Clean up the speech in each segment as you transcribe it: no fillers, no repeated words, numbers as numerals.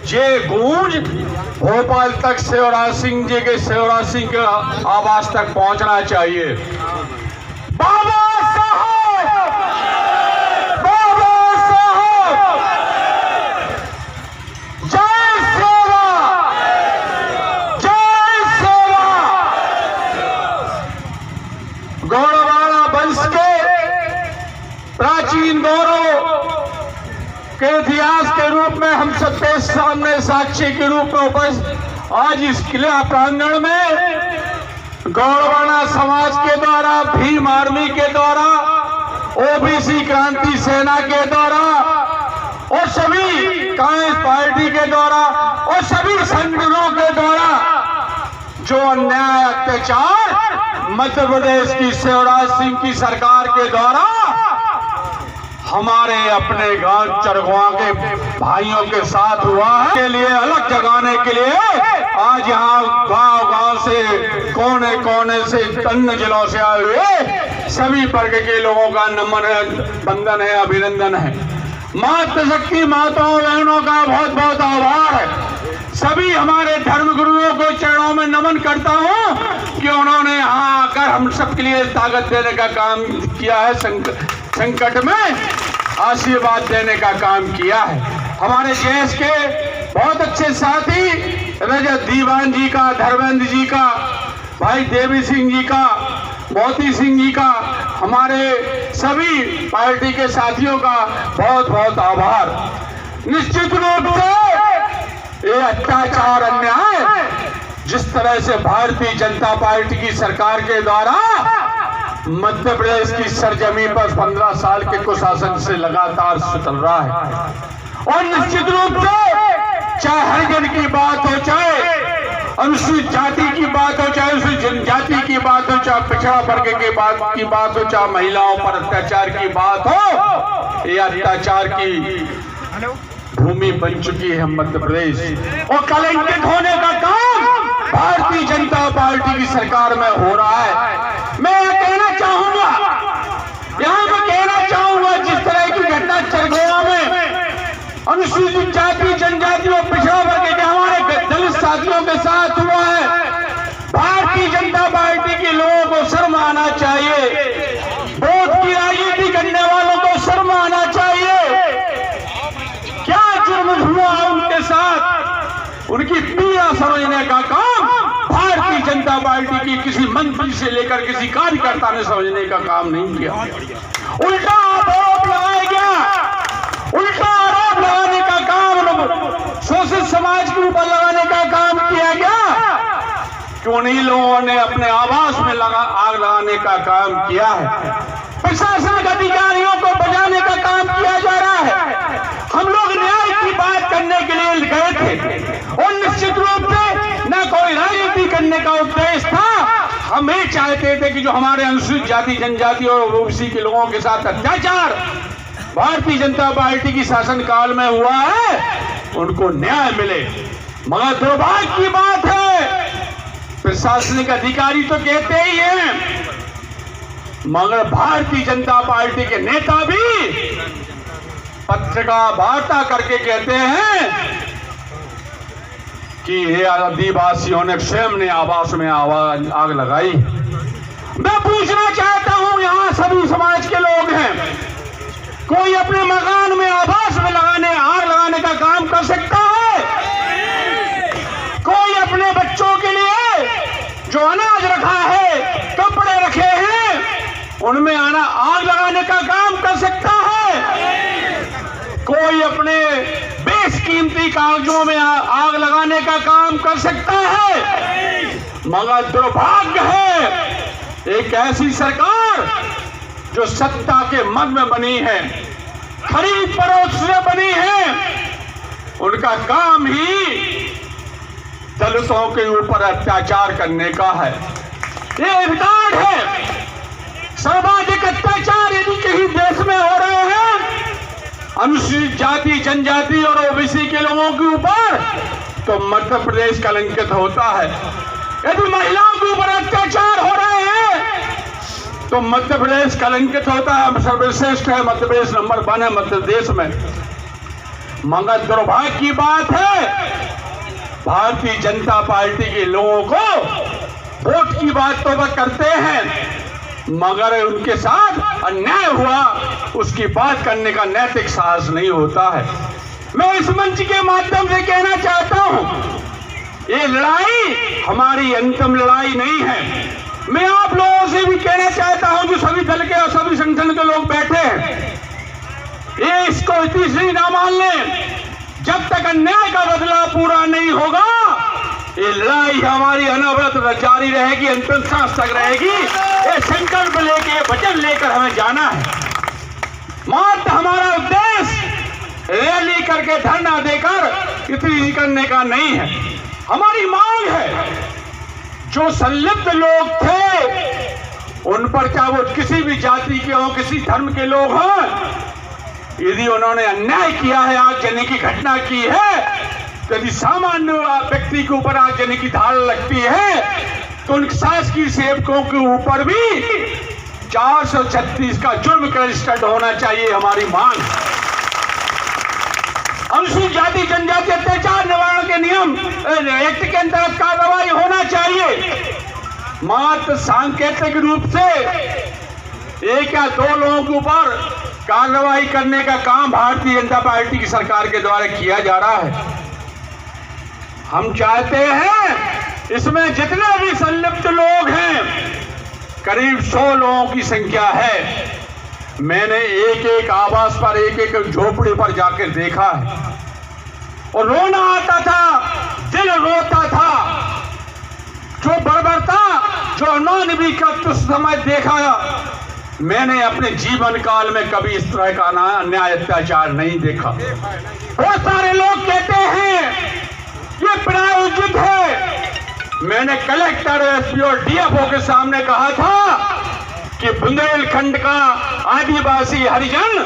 ये गूंज भोपाल तक शिवराज सिंह जी के आवास तक पहुंचना चाहिए। बाबा साहब, बाबा साहब, जय सेवा, जय सेवा। गौरवाड़ा वंश के प्राचीन गौरव के इतिहास के रूप में हम सबके सामने साक्षी के रूप में उपस्थित आज इस किला प्रांगण में गौरवाड़ा समाज के द्वारा, भीम आर्मी के द्वारा, ओबीसी क्रांति सेना के द्वारा और सभी कांग्रेस पार्टी के द्वारा और सभी संगठनों के द्वारा जो अन्याय अत्याचार मध्य प्रदेश की शिवराज सिंह की सरकार के द्वारा हमारे अपने गांव चरगुआ के भाइयों के साथ हुआ है, के लिए अलग जगाने के लिए आज यहाँ गांव-गांव से, कोने कोने से, अन्य जिलों से आए हुए सभी वर्ग के लोगों का नमन है, वंदन है, अभिनंदन है। मातृशक्ति माताओं बहनों का बहुत बहुत आभार है। सभी हमारे धर्म गुरुओं को चरणों में नमन करता हूँ कि उन्होंने यहाँ आकर हम सबके लिए ताकत देने का काम किया है, संकट में आशीर्वाद देने का काम किया है। हमारे देश के बहुत अच्छे साथी रजत दीवान जी का, धर्मेंद्र जी का, भाई देवी सिंह जी का, मोती सिंह जी का, हमारे सभी पार्टी के साथियों का बहुत बहुत आभार। निश्चित रूप से ये अत्याचार, अन्याय जिस तरह से भारतीय जनता पार्टी की सरकार के द्वारा मध्य प्रदेश की सरजमी पर 15 साल के कुशासन से लगातार चल रहा है और निश्चित रूप से चाहे हरिजन की बात हो, चाहे अनुसूचित जाति की बात हो, चाहे अनुसूचित जनजाति की बात हो, चाहे पिछड़ा वर्ग की बात हो, चाहे महिलाओं पर अत्याचार की बात हो, ये अत्याचार की भूमि बन चुकी है मध्य प्रदेश और कलंकित होने का काम भारतीय जनता पार्टी की सरकार में हो रहा है। मैं कहना चाहूंगा, यहाँ मैं कहना चाहूंगा, जिस तरह की घटना चरगुआ में अनुसूचित जाति, जनजाति और पिछड़ा वर्ग के हमारे दलित साथियों के साथ हुआ है, भारतीय जनता पार्टी के लोगों को शर्म आना चाहिए। वोट की राजनीति करने वालों को शर्म आना चाहिए। क्या जुर्म हुआ उनके साथ, उनकी पीड़ा समझने का काम भारतीय जनता पार्टी की किसी मंत्री से लेकर किसी कार्यकर्ता ने समझने का काम नहीं किया। उल्टा आरोप लगाया गया, उल्टा आरोप लगाने का काम शोषित समाज के ऊपर लगाने का काम किया गया कि उन्हीं लोगों ने अपने आवास में आग लगाने का काम किया है। प्रशासनिक अधिकारियों को बचाने का काम किया जा रहा है। हम लोग न्याय की बात करने के लिए गए थे और निश्चित रूप से न कोई राजनीति करने का उद्देश्य था। हम ये चाहते थे कि जो हमारे अनुसूचित जाति, जनजाति और ओबीसी के लोगों के साथ अत्याचार भारतीय जनता पार्टी की शासनकाल में हुआ है, उनको न्याय मिले। मगर दुर्भाग्य की बात है, प्रशासनिक अधिकारी तो कहते ही हैं, मगर भारतीय जनता पार्टी के नेता भी पत्रकार वार्ता करके कहते हैं कि ये आदिवासियों ने स्वयं ने आवास में आग लगाई। मैं पूछना चाहता हूं, यहाँ सभी समाज के लोग हैं, कोई अपने मकान में आवास में आग लगाने का काम कर सकता है? कोई अपने बच्चों के लिए जो अनाज रखा है, कपड़े रखे हैं, उनमें आग लगाने का काम कर सकता है? कोई अपने बेशकीमती कागजों में आग लगाने का काम कर सकता है? मगर दुर्भाग्य है, एक ऐसी सरकार जो सत्ता के मद में बनी है, खरीद फरोख्त से बनी है, उनका काम ही दलितों के ऊपर अत्याचार करने का है। ये रिकॉर्ड है। सामाजिक अत्याचार यदि कहीं देश में हो रहे हैं अनुसूचित जाति, जनजाति और ओबीसी के लोगों के ऊपर, तो मध्य प्रदेश कलंकित होता है। यदि महिलाओं के ऊपर अत्याचार हो रहे हैं तो मध्य प्रदेश कलंकित होता है। सर्वश्रेष्ठ है मध्य प्रदेश, नंबर 1 है मध्य प्रदेश में। मगर दुर्भाग्य की बात है भारतीय जनता पार्टी के लोगों को वोट की बात तो वह करते हैं, मगर उनके साथ अन्याय हुआ उसकी बात करने का नैतिक साहस नहीं होता है। मैं इस मंच के माध्यम से कहना चाहता हूं, ये लड़ाई हमारी अंतिम लड़ाई नहीं है। मैं आप लोगों से भी कहना चाहता हूं जो सभी दल के और सभी संगठन के लोग बैठे हैं, ये इसको तीसरी ना मान लें। जब तक अन्याय का बदला पूरा नहीं होगा ये लड़ाई हमारी अनवरत जारी रहेगी, अंतिम सांस तक रहेगी। ये संकल्प लेके, ये वचन लेकर हमें जाना है। मात्र हमारा उद्देश्य रैली करके धरना देकर इतनी करने का नहीं है। हमारी मांग है जो संलिप्त लोग थे उन पर, चाहे वो किसी भी जाति के हों, किसी धर्म के लोग हों, यदि उन्होंने अन्याय किया है, आगजनी की घटना की है, यदि सामान्य व्यक्ति के ऊपर आगजनी की धार लगती है तो उन शासकीय सेवकों के ऊपर भी 436 का जुर्म रजिस्टर्ड होना चाहिए। हमारी मांग अनुसूचित जाति जनजाति अत्याचार निवारण के नियम एक्ट के अंतर्गत कार्रवाई होना चाहिए। मात्र सांकेतिक रूप से एक या दो लोगों के ऊपर कार्रवाई करने का काम भारतीय जनता पार्टी की सरकार के द्वारा किया जा रहा है। हम चाहते हैं इसमें जितने भी संलिप्त लोग हैं, करीब 100 लोगों की संख्या है। मैंने एक एक आवास पर, एक एक झोपड़ी पर जाकर देखा है और रोना आता था, दिल रोता था। जो बर्बरता, जो अमानवीय का तो समय देखा, मैंने अपने जीवन काल में कभी इस तरह का अन्याय अत्याचार नहीं देखा। बहुत सारे लोग कहते हैं ये प्रायोजित है। मैंने कलेक्टर, एसपी और डीएफओ के सामने कहा था कि बुंदेलखंड का आदिवासी हरिजन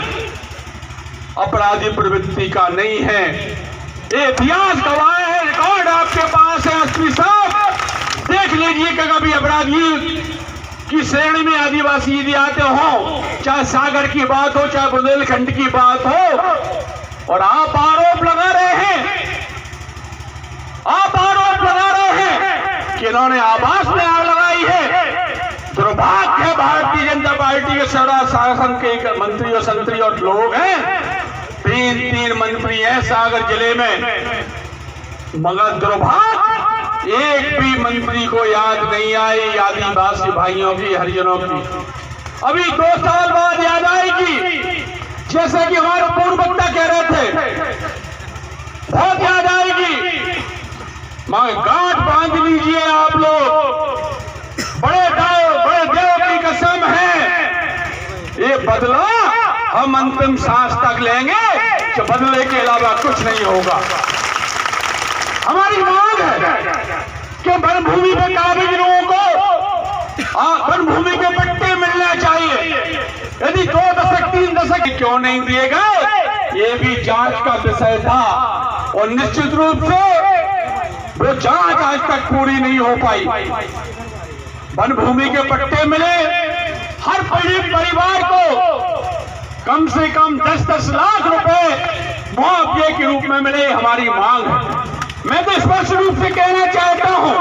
अपराधी प्रवृत्ति का नहीं है। ये इतिहास गवाह है, रिकॉर्ड आपके पास है एसपी साहब, देख लीजिए कि कभी अपराधी की श्रेणी में आदिवासी यदि आते हो, चाहे सागर की बात हो, चाहे बुंदेलखंड की बात हो, और आप आरोप लगा रहे हैं, आप आरोप लगा रहे हैं कि इन्होंने आवास में आग लगाई है। दुर्भाग्य है भारतीय जनता पार्टी के शासन के मंत्री और संतरी और लोग हैं, 3 मंत्री हैं सागर जिले में, मगर दुर्भाग्य एक भी मंत्री को याद नहीं आई आदिवासी भाइयों की, हरिजनों की। अभी 2 साल बाद याद आएगी, जैसे कि हमारे पूर्व वक्ता कह रहे थे, बहुत याद आएगी। मगर गांठ बांध लीजिए आप लोग, बड़े देव की कसम है, ये बदला हम अंतिम सांस तक लेंगे, जो बदले के अलावा कुछ नहीं होगा। हमारी मांग है कि वन भूमि पे काबिज लोगों को वन भूमि के पट्टे मिलना चाहिए। यदि 2 दशक 3 दशक क्यों नहीं दिए गए, ये भी जांच का विषय था और निश्चित रूप से वो जांच आज तक पूरी नहीं हो पाई। वन भूमि के पट्टे मिले, हर पीड़ित परिवार को कम से कम 10-10 लाख रुपए मुआवजे के रूप में मिले, हमारी मांग है। मैं तो स्पष्ट रूप से कहना चाहता हूं,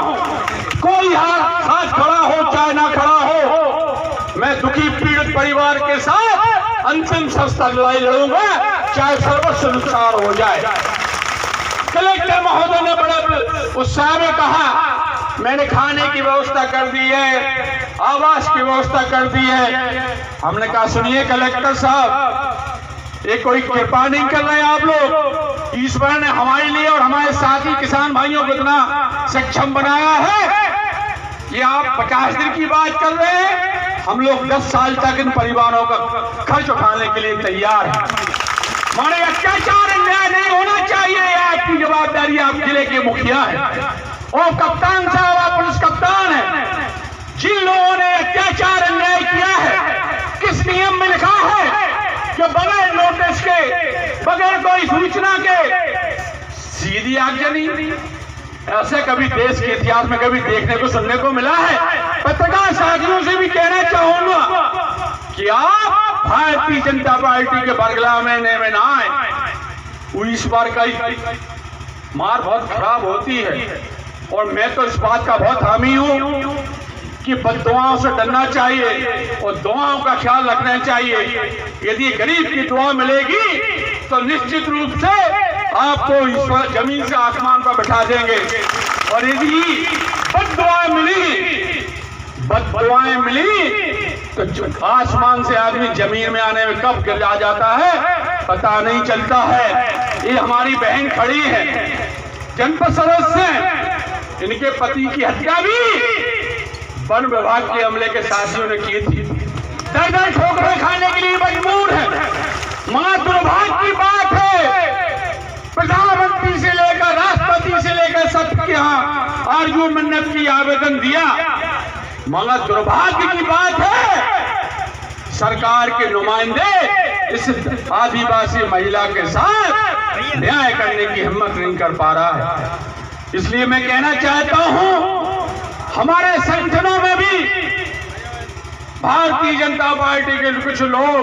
कोई साथ खड़ा हो चाहे ना खड़ा हो, मैं दुखी पीड़ित परिवार के साथ अंतिम सस्ता लड़ाई लड़ूंगा, चाहे सर्वस्व नुकसान हो जाए। कलेक्टर महोदय ने बड़े उत्साह में कहा, मैंने खाने की व्यवस्था कर दी है, आवास की व्यवस्था कर दी है। हमने कहा सुनिए कलेक्टर साहब, ये कोई कृपा नहीं कर रहे आप लोग। ईश्वर ने हमारे लिए और हमारे साथी किसान भाइयों को इतना सक्षम बनाया है, ये आप 50 दिन की बात कर रहे हैं, हम लोग 10 साल तक इन परिवारों का खर्च उठाने के लिए तैयार हैं। माने अत्याचार अन्याय नहीं होना चाहिए, आपकी जवाबदारी, आप जिले के मुखिया हैं और कप्तान साहब, आप पुलिस कप्तान हैं। जिन लोगों ने अत्याचार अन्याय किया है, किस नियम में लिखा है कि बगैर नोटिस के, बगैर कोई सूचना के सीधी आगजनी? ऐसे कभी देश के इतिहास में कभी देखने को सुनने को मिला है? पत्रकार साथियों से भी कहना चाहूंगा कि आप भारतीय जनता पार्टी के बरगला में ना आए। इस बार का मार बहुत खराब होती है। और मैं तो इस बात का बहुत हामी हूं कि बद्दुआओं से डरना चाहिए और दुआओं का ख्याल रखना चाहिए। यदि गरीब की दुआ मिलेगी तो निश्चित रूप से आपको ईश्वर जमीन से आसमान पर बैठा देंगे। और यदि बद्दुआएं मिली तो आसमान से आदमी जमीन में आने में कब गिर जाता है पता नहीं चलता है। ये हमारी बहन खड़ी है, जनपद सदस्य, इनके पति की हत्या भी वन विभाग के अमले के साथियों ने की थी। दर ठोकरें खाने के लिए मजबूर है। मगर दुर्भाग्य की बात है, प्रधानमंत्री से लेकर राष्ट्रपति से लेकर सबके यहाँ आरजू मन्नत की आवेदन दिया, मगर दुर्भाग्य की बात है सरकार के नुमाइंदे इस आदिवासी महिला के साथ न्याय करने की हिम्मत नहीं कर पा रहा है। इसलिए मैं कहना चाहता हूं, हमारे संगठनों में भी भारतीय जनता पार्टी के कुछ लोग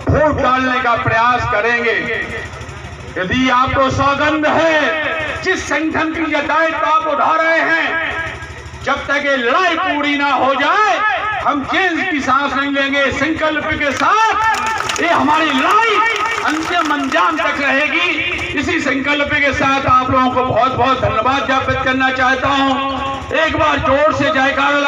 वोट डालने का प्रयास करेंगे। यदि आपको सौगंध है, जिस संगठन की यह दायित्व आप उठा रहे हैं, जब तक ये लड़ाई पूरी ना हो जाए हम चैन की सांस नहीं लेंगे। संकल्प के साथ ये हमारी लड़ाई अंतिम अंजाम तक रहेगी। इसी संकल्प के साथ आप लोगों को बहुत बहुत धन्यवाद ज्ञापित करना चाहता हूं। एक बार जोर से जयकारा